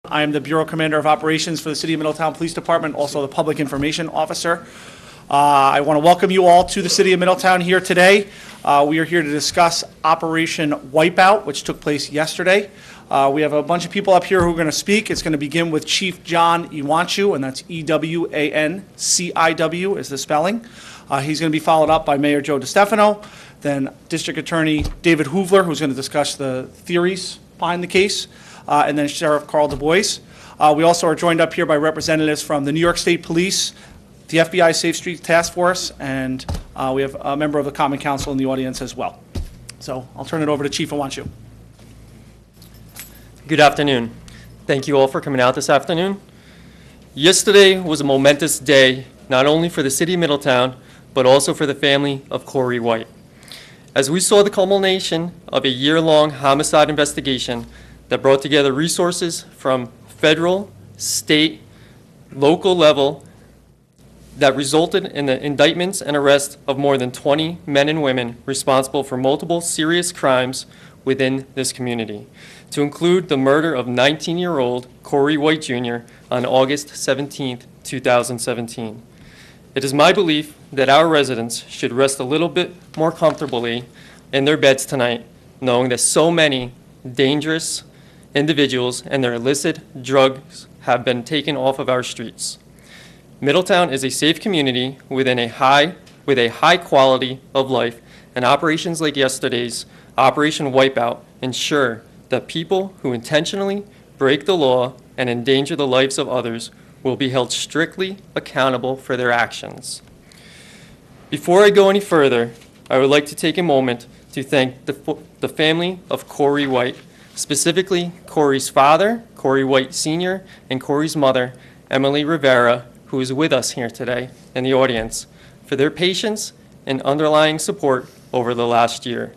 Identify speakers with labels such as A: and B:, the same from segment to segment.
A: I am the Bureau Commander of Operations for the City of Middletown Police Department, also the Public Information Officer. I want to welcome you all to the City of Middletown here today. We are here to discuss Operation Wipeout, which took place yesterday. We have a bunch of people up here who are going to speak. It's going to begin with Chief John Ewanciw, and that's E-W-A-N-C-I-W is the spelling. He's going to be followed up by Mayor Joe DeStefano, then District Attorney David Hoovler, who's going to discuss the theories behind the case, and then Sheriff Carl Du Bois. We also are joined up here by representatives from the New York State Police, the FBI Safe Streets Task Force, and we have a member of the Common Council in the audience as well. So I'll turn it over to Chief Ewanciw.
B: Good afternoon. Thank you all for coming out this afternoon. Yesterday was a momentous day, not only for the City of Middletown, but also for the family of Corey White. As we saw the culmination of a year-long homicide investigation that brought together resources from federal, state, local level that resulted in the indictments and arrest of more than 20 men and women responsible for multiple serious crimes within this community, to include the murder of 19-year-old Corey White Jr. on August 17, 2017. It is my belief that our residents should rest a little bit more comfortably in their beds tonight, knowing that so many dangerous individuals and their illicit drugs have been taken off of our streets. Middletown is a safe community with a high quality of life, and operations like yesterday's Operation Wipeout ensure that people who intentionally break the law and endanger the lives of others will be held strictly accountable for their actions. Before I go any further, I would like to take a moment to thank the family of Corey White, specifically Corey's father, Corey White Sr., and Corey's mother, Emily Rivera, who is with us here today in the audience, for their patience and underlying support over the last year.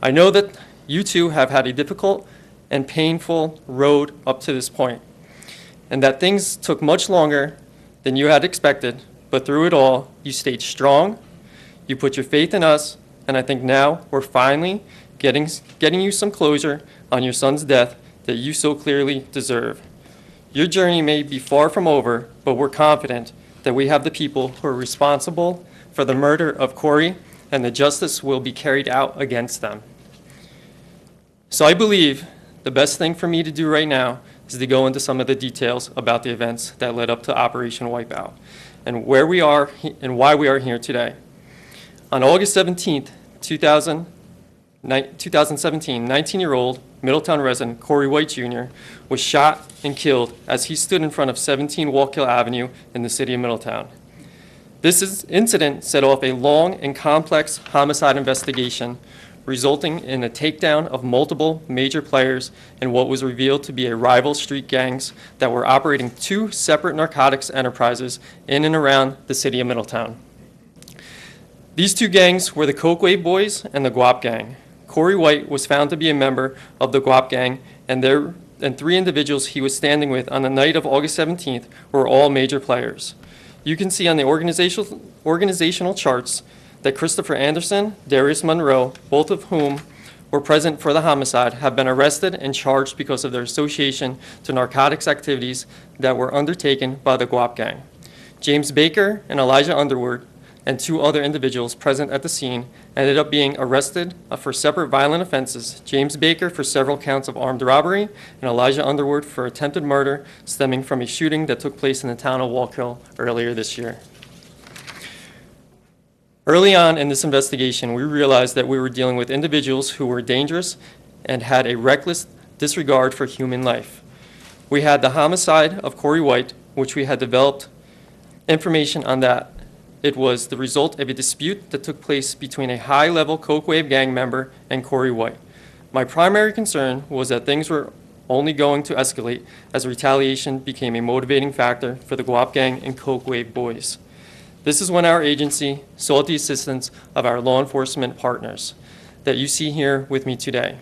B: I know that you two have had a difficult and painful road up to this point, and that things took much longer than you had expected, but through it all, you stayed strong, you put your faith in us, and I think now we're finally getting you some closure on your son's death that you so clearly deserve. Your journey may be far from over, but we're confident that we have the people who are responsible for the murder of Corey, and the justice will be carried out against them. So I believe the best thing for me to do right now is to go into some of the details about the events that led up to Operation Wipeout and where we are and why we are here today. On August 17th, 2017, 19-year-old Middletown resident Corey White Jr. was shot and killed as he stood in front of 17 Wallkill Avenue in the City of Middletown. This incident set off a long and complex homicide investigation, resulting in a takedown of multiple major players in what was revealed to be a rival street gangs that were operating two separate narcotics enterprises in and around the City of Middletown. These two gangs were the Coke Wave Boys and the Guap gang. Corey White was found to be a member of the Guap gang, and three individuals he was standing with on the night of August 17th were all major players. You can see on the organizational charts that Christopher Anderson, Darius Monroe, both of whom were present for the homicide, have been arrested and charged because of their association to narcotics activities that were undertaken by the Guap gang. James Baker and Elijah Underwood and two other individuals present at the scene ended up being arrested for separate violent offenses. James Baker for several counts of armed robbery, and Elijah Underwood for attempted murder stemming from a shooting that took place in the town of Wallkill earlier this year. Early on in this investigation, we realized that we were dealing with individuals who were dangerous and had a reckless disregard for human life. We had the homicide of Corey White, which we had developed information on that. It was the result of a dispute that took place between a high-level Coke Wave gang member and Corey White. My primary concern was that things were only going to escalate as retaliation became a motivating factor for the Guap gang and Coke Wave Boys. This is when our agency sought the assistance of our law enforcement partners that you see here with me today.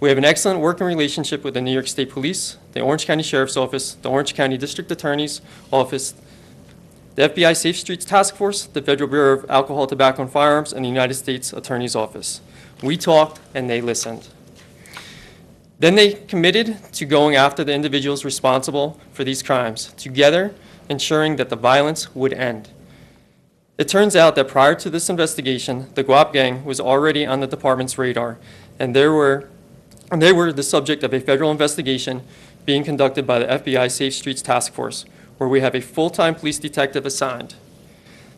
B: We have an excellent working relationship with the New York State Police, the Orange County Sheriff's Office, the Orange County District Attorney's Office, the FBI Safe Streets Task Force, the Federal Bureau of Alcohol, Tobacco, and Firearms, and the United States Attorney's Office. We talked and they listened. Then they committed to going after the individuals responsible for these crimes, together ensuring that the violence would end. It turns out that prior to this investigation, the Guap gang was already on the department's radar, and they were the subject of a federal investigation being conducted by the FBI Safe Streets Task Force, where we have a full-time police detective assigned.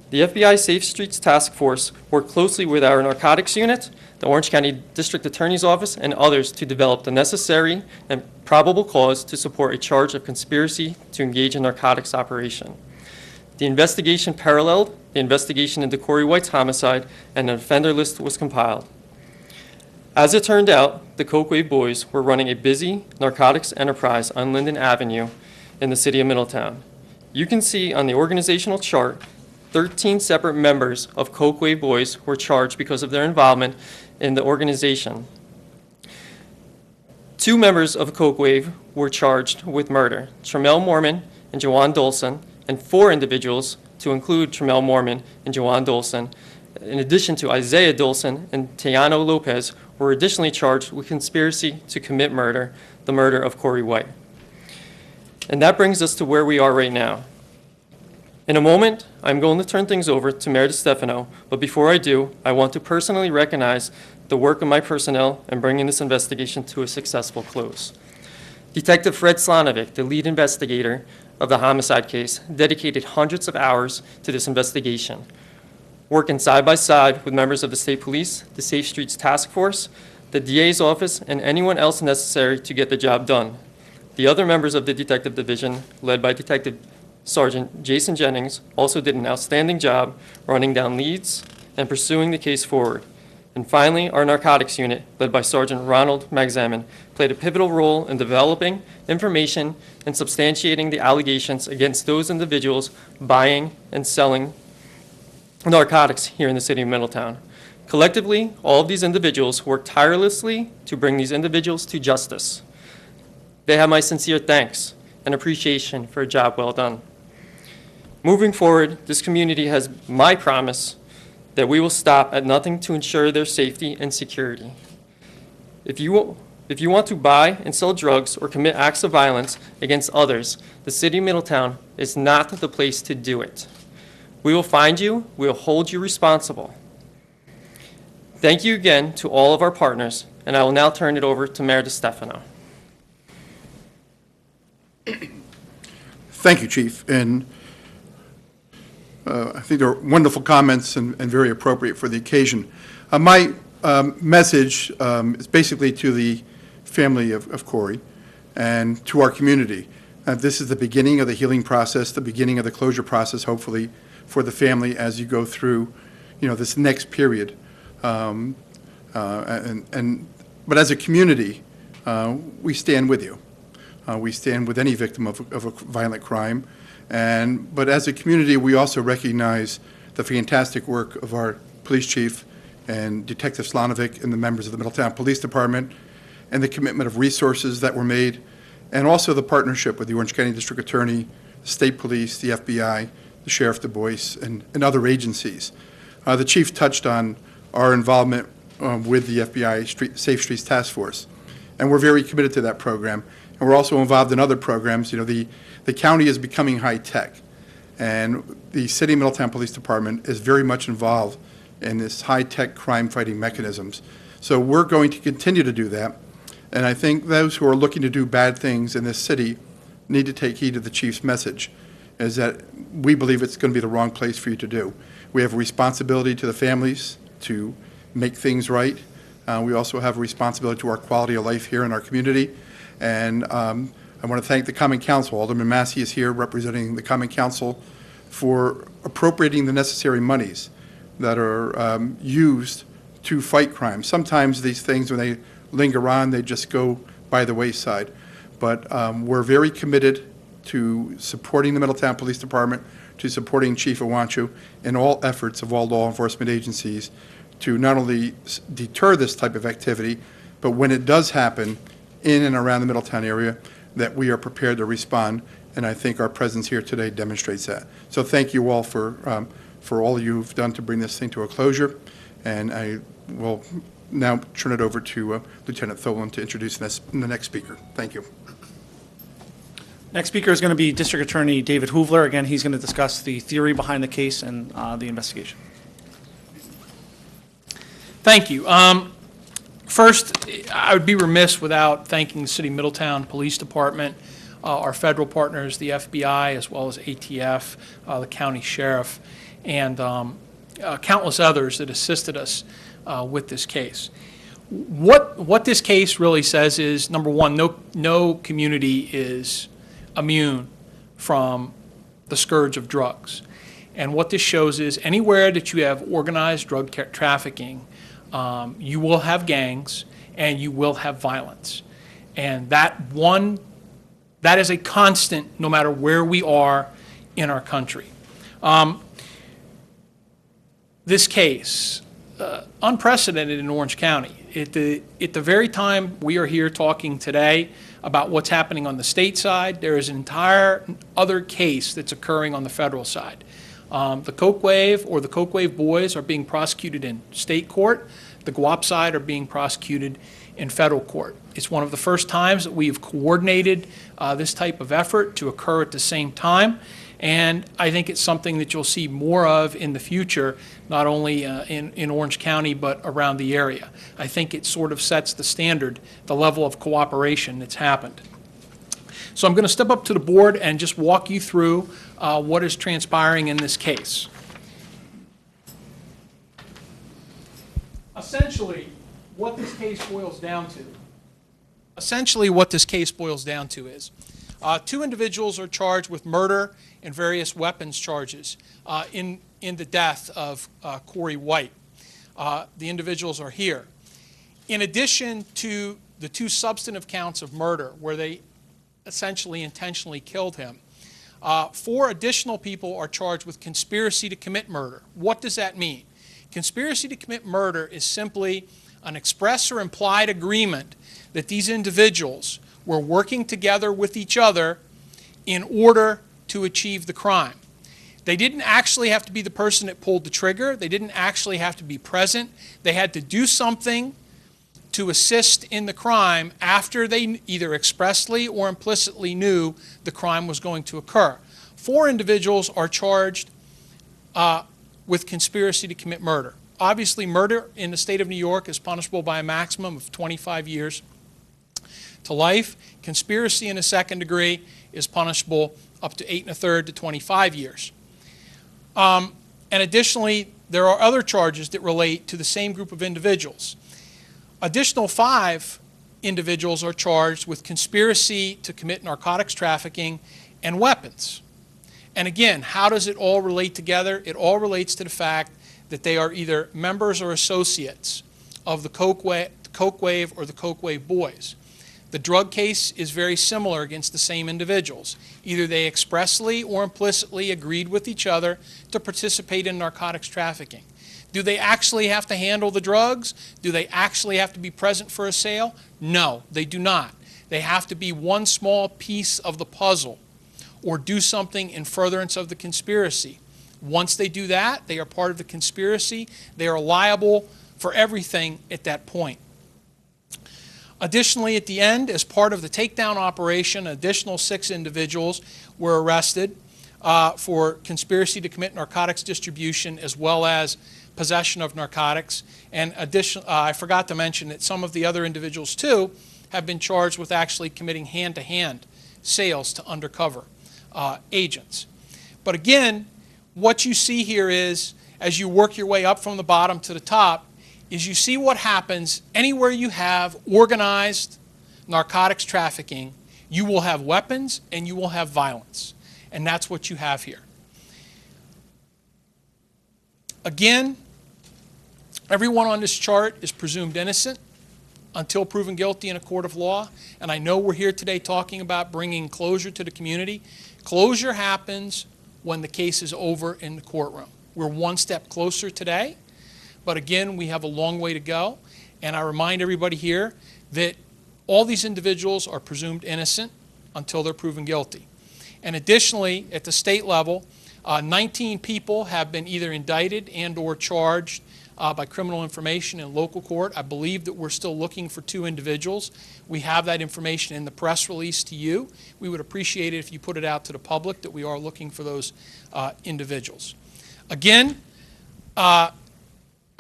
B: The FBI Safe Streets Task Force worked closely with our narcotics unit, the Orange County District Attorney's Office, and others to develop the necessary and probable cause to support a charge of conspiracy to engage in narcotics operation. The investigation paralleled the investigation into Corey White's homicide, and an offender list was compiled. As it turned out, the Coke Wave boys were running a busy narcotics enterprise on Linden Avenue in the city of Middletown. You can see on the organizational chart 13 separate members of Coke Wave boys were charged because of their involvement in the organization. 2 members of Coke Wave were charged with murder, Tramel Mormon and Jawan Dolson, and 4 individuals, to include Tramel Mormon and Jawan Dolson, in addition to Isaiah Dolson and Tejano Lopez, were additionally charged with conspiracy to commit murder, the murder of Corey White. And that brings us to where we are right now. In a moment, I'm going to turn things over to Mayor DeStefano, but before I do, I want to personally recognize the work of my personnel in bringing this investigation to a successful close. Detective Fred Slanovic, the lead investigator of the homicide case, dedicated hundreds of hours to this investigation, working side by side with members of the State Police, the Safe Streets Task Force, the DA's office, and anyone else necessary to get the job done. The other members of the Detective Division, led by Detective Sergeant Jason Jennings, also did an outstanding job running down leads and pursuing the case forward. And finally, our narcotics unit, led by Sergeant Ronald Magzamin, played a pivotal role in developing information and substantiating the allegations against those individuals buying and selling narcotics here in the city of Middletown. Collectively, all of these individuals worked tirelessly to bring these individuals to justice. They have my sincere thanks and appreciation for a job well done. Moving forward, this community has my promise that we will stop at nothing to ensure their safety and security. If you want to buy and sell drugs or commit acts of violence against others, the city of Middletown is not the place to do it. We will find you, we will hold you responsible. Thank you again to all of our partners, and I will now turn it over to Mayor DeStefano.
C: Thank you, Chief. And I think they're wonderful comments and very appropriate for the occasion. My message is basically to the family of Corey and to our community. This is the beginning of the healing process, the beginning of the closure process, hopefully, for the family as you go through, this next period. But as a community, we stand with you. We stand with any victim of a violent crime. But as a community, we also recognize the fantastic work of our police chief and Detective Slanovic and the members of the Middletown Police Department, and the commitment of resources that were made, and also the partnership with the Orange County District Attorney, the State Police, the FBI, the Sheriff Du Bois, and other agencies. The chief touched on our involvement with the FBI Safe Streets Task Force, and we're very committed to that program. And we're also involved in other programs. The county is becoming high-tech, and the City of Middletown Police Department is very much involved in this high-tech crime-fighting mechanisms. So we're going to continue to do that, and I think those who are looking to do bad things in this city need to take heed of the chief's message, is that we believe it's going to be the wrong place for you to do. We have a responsibility to the families to make things right. We also have a responsibility to our quality of life here in our community. And I want to thank the Common Council. Alderman Massey is here representing the Common Council for appropriating the necessary monies that are used to fight crime. Sometimes these things, when they linger on, they just go by the wayside. But we're very committed to supporting the Middletown Police Department, to supporting Chief Ewanciw in all efforts of all law enforcement agencies to not only deter this type of activity, but when it does happen in and around the Middletown area, that we are prepared to respond, and I think our presence here today demonstrates that. So thank you all for all you've done to bring this thing to a closure, And I will now turn it over to Lieutenant Tholen to introduce the next speaker. Thank you.
A: Next speaker is going to be District Attorney David Hoovler. Again, he's going to discuss the theory behind the case and the investigation.
D: Thank you. First, I would be remiss without thanking the City of Middletown Police Department, our federal partners, the FBI, as well as ATF, the county sheriff, and countless others that assisted us with this case. What this case really says is, number one, no community is immune from the scourge of drugs. And what this shows is anywhere that you have organized drug trafficking, you will have gangs and you will have violence. And that is a constant no matter where we are in our country. This case, unprecedented in Orange County. At the very time we are here talking today about what's happening on the state side, there is an entire other case that's occurring on the federal side. The Coke Wave or the Coke Wave boys are being prosecuted in state court. The Guap side are being prosecuted in federal court. It's one of the first times that we have coordinated this type of effort to occur at the same time. And I think it's something that you'll see more of in the future, not only in Orange County, but around the area. I think it sort of sets the standard, the level of cooperation that's happened. So I'm going to step up to the board and just walk you through what is transpiring in this case. Essentially, what this case boils down to is two individuals are charged with murder and various weapons charges in the death of Corey White. The individuals are here. In addition to the two substantive counts of murder, where they essentially intentionally killed him, 4 additional people are charged with conspiracy to commit murder. What does that mean? Conspiracy to commit murder is simply an express or implied agreement that these individuals were working together with each other in order to achieve the crime. They didn't actually have to be the person that pulled the trigger. They didn't actually have to be present. They had to do something to assist in the crime after they either expressly or implicitly knew the crime was going to occur. 4 individuals are charged with conspiracy to commit murder. Obviously, murder in the state of New York is punishable by a maximum of 25 years to life. Conspiracy in the second degree is punishable up to 8 1/3 to 25 years. And additionally, there are other charges that relate to the same group of individuals. Additional 5 individuals are charged with conspiracy to commit narcotics trafficking and weapons. And again, how does it all relate together? It all relates to the fact that they are either members or associates of the Coke Wave or the Coke Wave boys. The drug case is very similar against the same individuals. Either they expressly or implicitly agreed with each other to participate in narcotics trafficking. Do they actually have to handle the drugs? Do they actually have to be present for a sale? No, they do not. They have to be one small piece of the puzzle or do something in furtherance of the conspiracy. Once they do that, they are part of the conspiracy. They are liable for everything at that point. Additionally, at the end, as part of the takedown operation, an additional 6 individuals were arrested for conspiracy to commit narcotics distribution as well as possession of narcotics. And I forgot to mention that some of the other individuals, too, have been charged with actually committing hand-to-hand sales to undercover agents. But again, what you see here is, as you work your way up from the bottom to the top, is you see what happens anywhere you have organized narcotics trafficking. You will have weapons and you will have violence. And that's what you have here. Again, everyone on this chart is presumed innocent until proven guilty in a court of law. And I know we're here today talking about bringing closure to the community. Closure happens when the case is over in the courtroom. We're one step closer today. But again, we have a long way to go. And I remind everybody here that all these individuals are presumed innocent until they're proven guilty. And additionally, at the state level, 19 people have been either indicted and or charged by criminal information in local court. I believe that we're still looking for 2 individuals. We have that information in the press release to you. We would appreciate it if you put it out to the public that we are looking for those individuals. Again, I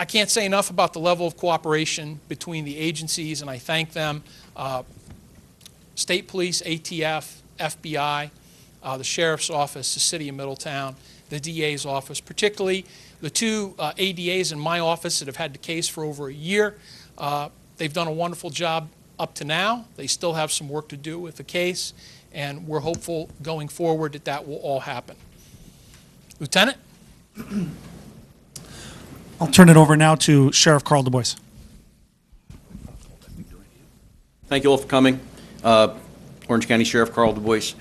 D: can't say enough about the level of cooperation between the agencies, and I thank them. State Police, ATF, FBI, the Sheriff's Office, the City of Middletown, the DA's office, particularly the 2 ADAs in my office that have had the case for over a year. They've done a wonderful job up to now. They still have some work to do with the case, and we're hopeful going forward that that will all happen. Lieutenant?
A: I'll turn it over now to Sheriff Carl Du Bois.
E: Thank you all for coming. Orange County Sheriff Carl Du Bois.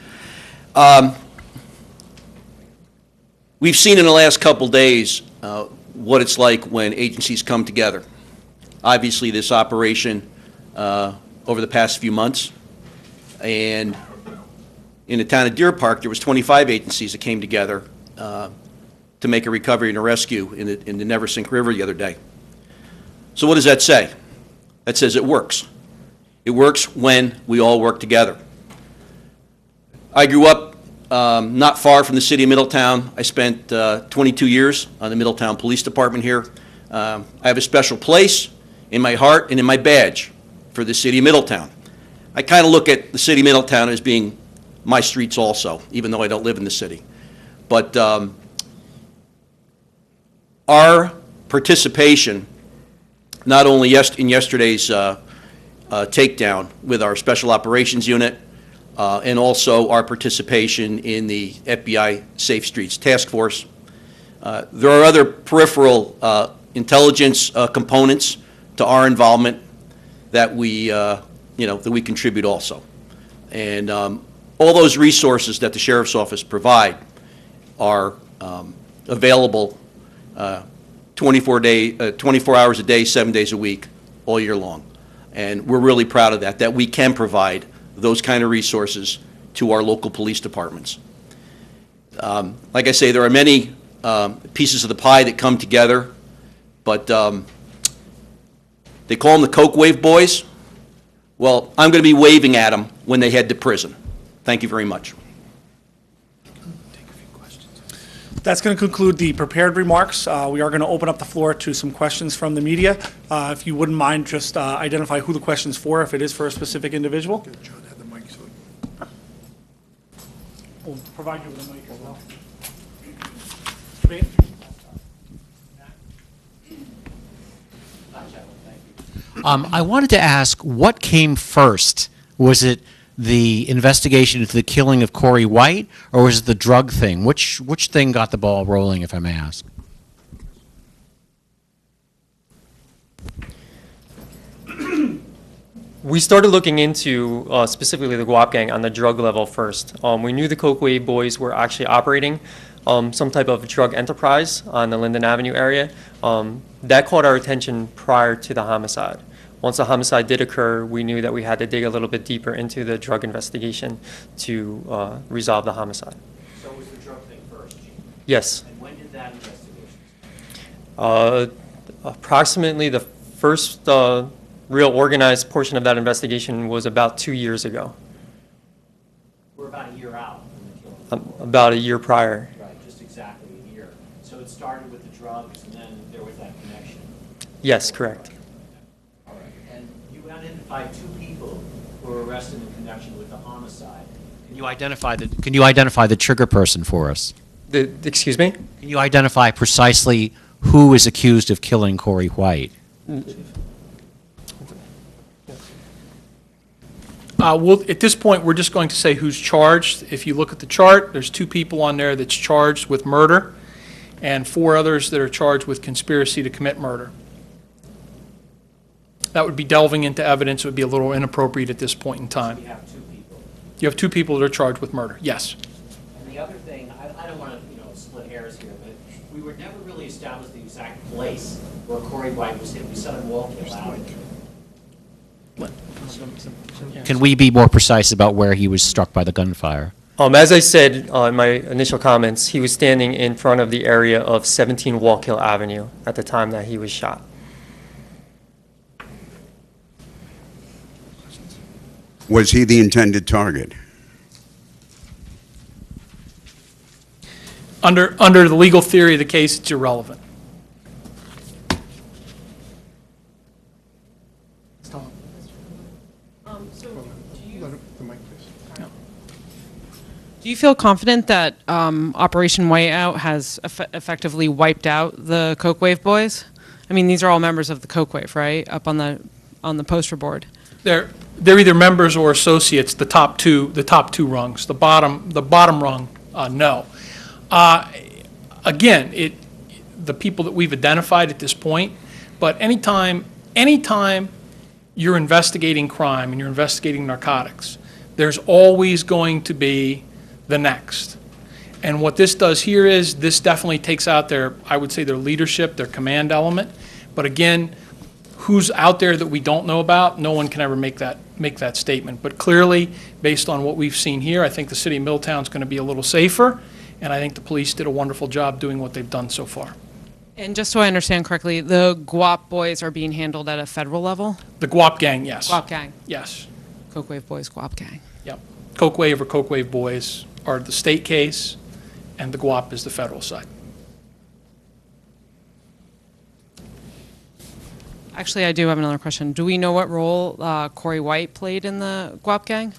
E: We've seen in the last couple days what it's like when agencies come together. Obviously, this operation over the past few months, and in the town of Deer Park, there was 25 agencies that came together to make a recovery and a rescue in the Never Sink River the other day. So what does that say? That says it works. It works when we all work together. I grew up not far from the city of Middletown. I spent 22 years on the Middletown Police Department here. I have a special place in my heart and in my badge for the city of Middletown. I kind of look at the city of Middletown as being my streets also, even though I don't live in the city. But our participation, not only in yesterday's takedown with our Special Operations Unit, and also our participation in the FBI Safe Streets Task Force. There are other peripheral intelligence components to our involvement that we, that we contribute also. And all those resources that the Sheriff's Office provide are available 24 hours a day, 7 days a week, all year long. And we're really proud of that we can provide those kind of resources to our local police departments. Like I say, there are many pieces of the pie that come together, but they call them the Coke Wave Boys. Well, I'm going to be waving at them when they head to prison. Thank you very much.
A: That's going to conclude the prepared remarks. We are going to open up the floor to some questions from the media. If you wouldn't mind, just identify who the question's for, if it is for a specific individual.
C: John had the mic, so.
A: We'll provide you with a mic as well.
F: I wanted to ask, what came first? Was it the investigation into the killing of Corey White, or was it the drug thing? Which thing got the ball rolling, if I may ask?
B: We started looking into specifically the Guap gang on the drug level first. We knew the Coke Wave boys were actually operating some type of drug enterprise on the Linden Avenue area. That caught our attention prior to the homicide. Once the homicide did occur, we knew that we had to dig a little bit deeper into the drug investigation to resolve the homicide.
G: So was the drug thing first, Gene?
B: Yes.
G: And when did that investigation start?
B: Approximately the first real organized portion of that investigation was about 2 years ago.
G: We're about a year out from the killing.
B: About a year prior.
G: Right, just exactly a year. So it started with the drugs, and then there was that connection.
B: Yes, correct.
G: All right. And you identified 2 people who were arrested in connection with the homicide.
F: Can you identify the trigger person for us?
B: Excuse me?
F: Can you identify precisely who is accused of killing Corey White?
D: At this point, we're just going to say who's charged. If you look at the chart, there's 2 people on there that's charged with murder and 4 others that are charged with conspiracy to commit murder. That would be delving into evidence. It would be a little inappropriate at this point in
G: We
D: time.
G: have 2 people.
D: You have 2 people that are charged with murder, yes.
G: And the other thing, I don't want to, split hairs here, but we were never really established the exact place where Corey White was hit. We saw him walking out.
F: Can we be more precise about where he was struck by the gunfire?
B: As I said in my initial comments, he was standing in front of the area of 17 Walkill Avenue at the time that he was shot.
H: Was he the intended target?
D: Under the legal theory of the case, it's irrelevant.
I: Do you feel confident that Operation Wipeout has effectively wiped out the Coke Wave boys? I mean, these are all members of the Coke Wave, right? Up on the poster board.
D: They're either members or associates. The top two rungs. The bottom rung, no. Again, the people that we've identified at this point. But anytime you're investigating crime and you're investigating narcotics, there's always going to be the next. And what this does here is this definitely takes out I would say their leadership, their command element. But again, who's out there that we don't know about, no one can ever make that statement. But clearly, based on what we've seen here, I think the city of Middletown is going to be a little safer, and I think the police did a wonderful job doing what they've done so far.
I: And just so I understand correctly, the Guap boys are being handled at a federal level?
D: The Guap gang, yes.
I: Guap gang.
D: Yes.
I: Coke Wave boys, Guap gang.
D: Yep. Coke Wave or Coke Wave boys are the state case, and the Guap is the federal side.
I: Actually, I do have another question. Do we know what role Corey White played in the Guap gang?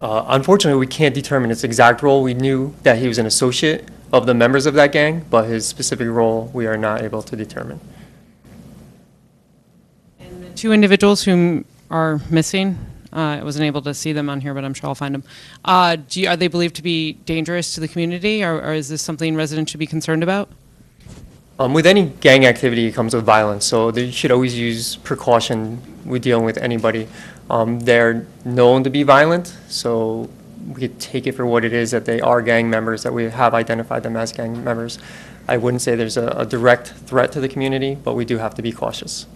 B: Unfortunately, we can't determine his exact role. We knew that he was an associate of the members of that gang, but his specific role we are not able to determine.
I: And the two individuals whom are missing, I wasn't able to see them on here, but I'm sure I'll find them. Are they believed to be dangerous to the community, or is this something residents should be concerned about?
B: With any gang activity, it comes with violence, so they should always use precaution with dealing with anybody. They're known to be violent, so we could take it for what it is, that they are gang members, that we have identified them as gang members. I wouldn't say there's a direct threat to the community, but we do have to be cautious.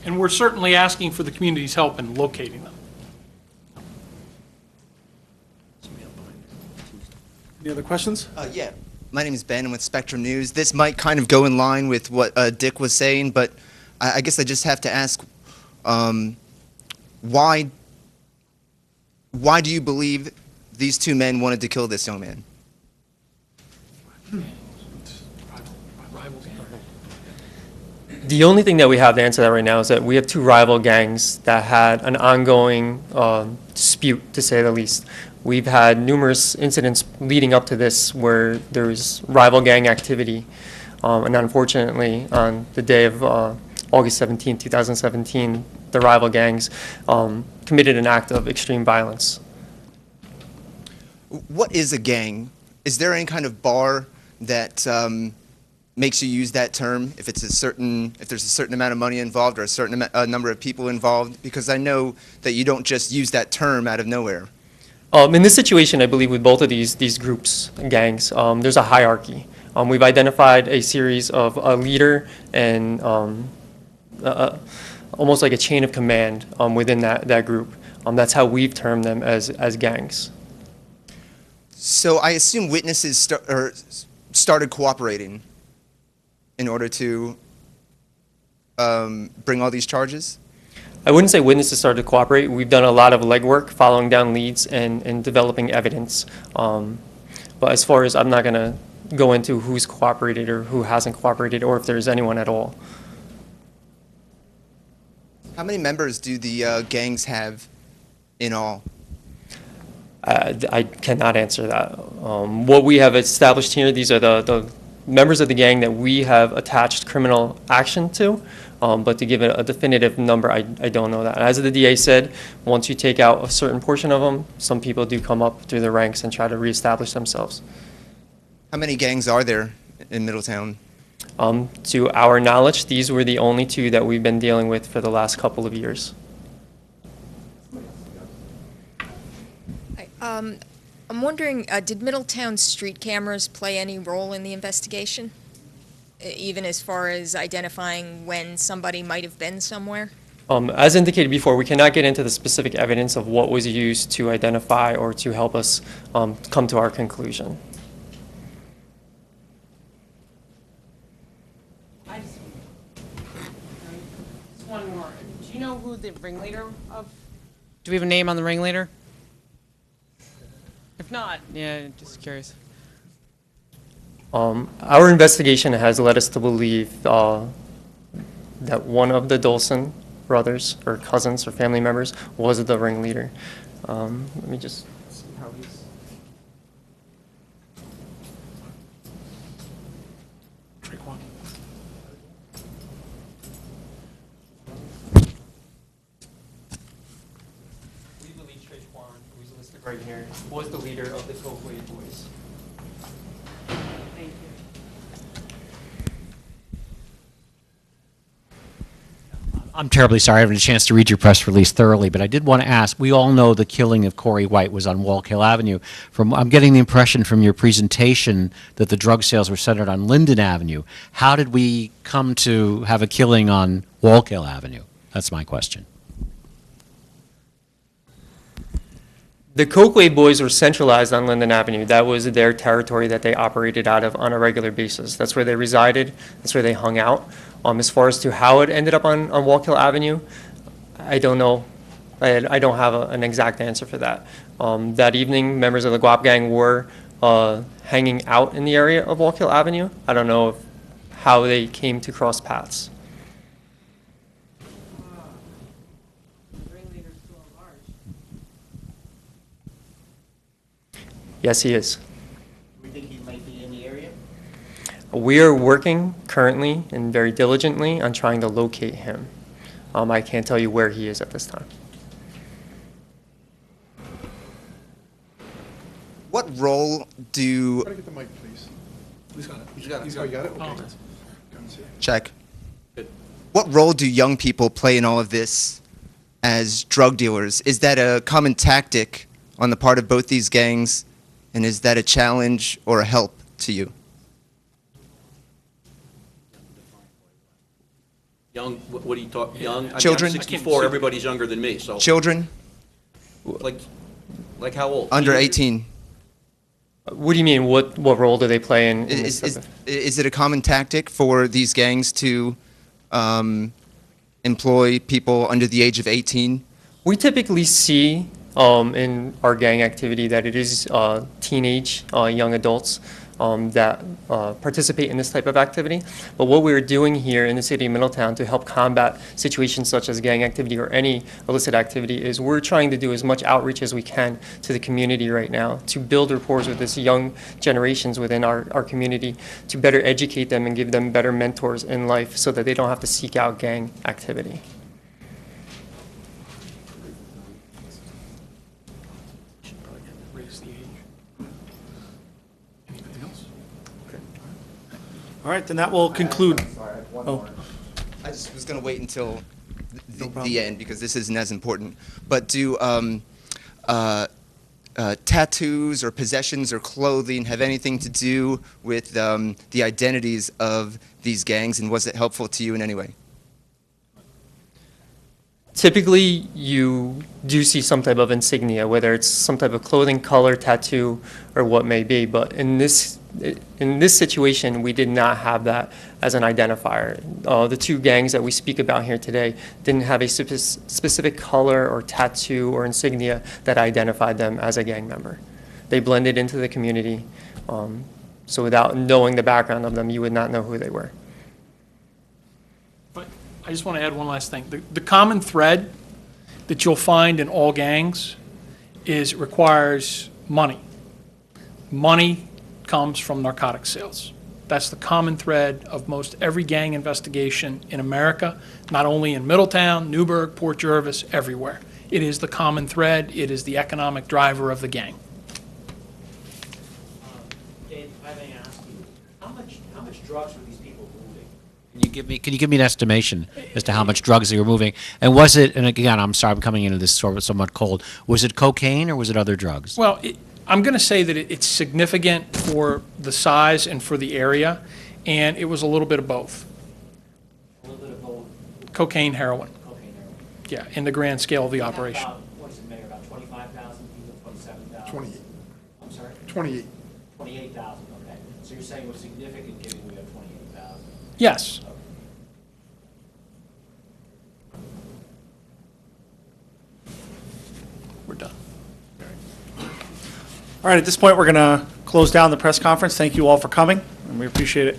D: And we're certainly asking for the community's help in locating them.
A: Any other questions?
J: Yeah, my name is Ben. I'm with Spectrum News. This might kind of go in line with what Dick was saying, but I guess I just have to ask, why do you believe these two men wanted to kill this young man?
B: The only thing that we have to answer that right now is that we have two rival gangs that had an ongoing dispute, to say the least. We've had numerous incidents leading up to this where there was rival gang activity. And unfortunately, on the day of August 17, 2017, the rival gangs committed an act of extreme violence.
J: What is a gang? Is there any kind of bar that makes you use that term if there's a certain amount of money involved or a certain number of people involved? Because I know that you don't just use that term out of nowhere.
B: In this situation, I believe with both of these groups, gangs, there's a hierarchy. We've identified a series of a leader and almost like a chain of command within that group. That's how we've termed them as gangs.
J: So I assume witnesses started cooperating in order to bring all these charges?
B: I wouldn't say witnesses started to cooperate. We've done a lot of legwork, following down leads and developing evidence. But as far as, I'm not going to go into who's cooperated or who hasn't cooperated, or if there's anyone at all.
J: How many members do the gangs have in all?
B: I cannot answer that. What we have established here, these are the members of the gang that we have attached criminal action to. But to give it a definitive number, I don't know that. As the DA said, once you take out a certain portion of them, some people do come up through the ranks and try to reestablish themselves.
J: How many gangs are there in Middletown?
B: To our knowledge, these were the only two that we've been dealing with for the last couple of years.
K: I'm wondering, did Middletown street cameras play any role in the investigation? Even as far as identifying when somebody might have been somewhere?
B: As indicated before, we cannot get into the specific evidence of what was used to identify or to help us come to our conclusion.
I: Just one more. Do you know who the ringleader of? Do we have a name on the ringleader? If not, yeah, just curious.
B: Our investigation has led us to believe that one of the Dolson brothers or cousins or family members was the ringleader. Let me just see how he's. We believe Traquan, who's listed right here, was the leader of the Coakley boys.
I: Thank you.
F: I'm terribly sorry I haven't had a chance to read your press release thoroughly, but I did want to ask, we all know the killing of Corey White was on Walkill Avenue. I'm getting the impression from your presentation that the drug sales were centered on Linden Avenue. How did we come to have a killing on Walkill Avenue? That's my question.
B: The Coakley boys were centralized on Linden Avenue. That was their territory that they operated out of on a regular basis. That's where they resided. That's where they hung out. As far as to how it ended up on Walkill Avenue, I don't know. I don't have an exact answer for that. That evening, members of the Guap gang were hanging out in the area of Walkill Avenue. I don't know how they came to cross paths. Yes, he is.
G: We think he might be in the area?
B: We are working currently and very diligently on trying to locate him. I can't tell you where he is at this time.
J: What role do...
C: Try to get the mic, please.
A: Who's got it?
C: Oh, you got it? Okay.
A: Oh.
C: Come and see it.
J: Check. What role do young people play in all of this as drug dealers? Is that a common tactic on the part of both these gangs, and is that a challenge or a help to you?
E: Young, what do you talk, young? I mean,
J: Children?
E: I'm 64, everybody's younger than me, so.
J: Children
E: Like how old?
J: under 18?
B: What do you mean? What role do they play in this type of-
J: Is it a common tactic for these gangs to employ people under the age of 18?
B: We typically see in our gang activity that it is teenage young adults that participate in this type of activity. But what we're doing here in the city of Middletown to help combat situations such as gang activity or any illicit activity is we're trying to do as much outreach as we can to the community right now to build rapport with this young generations within our community, to better educate them and give them better mentors in life so that they don't have to seek out gang activity.
A: All right, then that will conclude.
J: I just was going to wait until
A: problem.
J: the end because this isn't as important. But do tattoos or possessions or clothing have anything to do with the identities of these gangs, and was it helpful to you in any way?
B: Typically, you do see some type of insignia, whether it's some type of clothing, color, tattoo, or what may be. But in this situation, we did not have that as an identifier. The two gangs that we speak about here today didn't have a specific color or tattoo or insignia that identified them as a gang member. They blended into the community, so without knowing the background of them, you would not know who they were.
D: But I just want to add one last thing. The common thread that you'll find in all gangs is it requires money. Money comes from narcotic sales. That's the common thread of most every gang investigation in America, not only in Middletown, Newburgh, Port Jervis, everywhere. It is the common thread. It is the economic driver of the gang.
G: Dave, I may ask you, how much drugs were these people moving?
F: Can you give me an estimation as to how much drugs they were moving? And was it, and again, I'm sorry, I'm coming into this somewhat cold, was it cocaine or was it other drugs?
D: Well, I'm going to say that it's significant for the size and for the area, and it was a little bit of both.
G: A little bit of both.
D: Cocaine, heroin.
G: Cocaine, heroin.
D: Yeah, in the grand scale of the operation.
G: What is it, Mayor, about 25,000 people, 27,000?
C: 28.
G: I'm sorry?
C: 28.
G: 28,000, okay. So you're saying it was significant given we have 28,000?
D: Yes.
A: We're done. All right, at this point, we're going to close down the press conference. Thank you all for coming, and we appreciate it.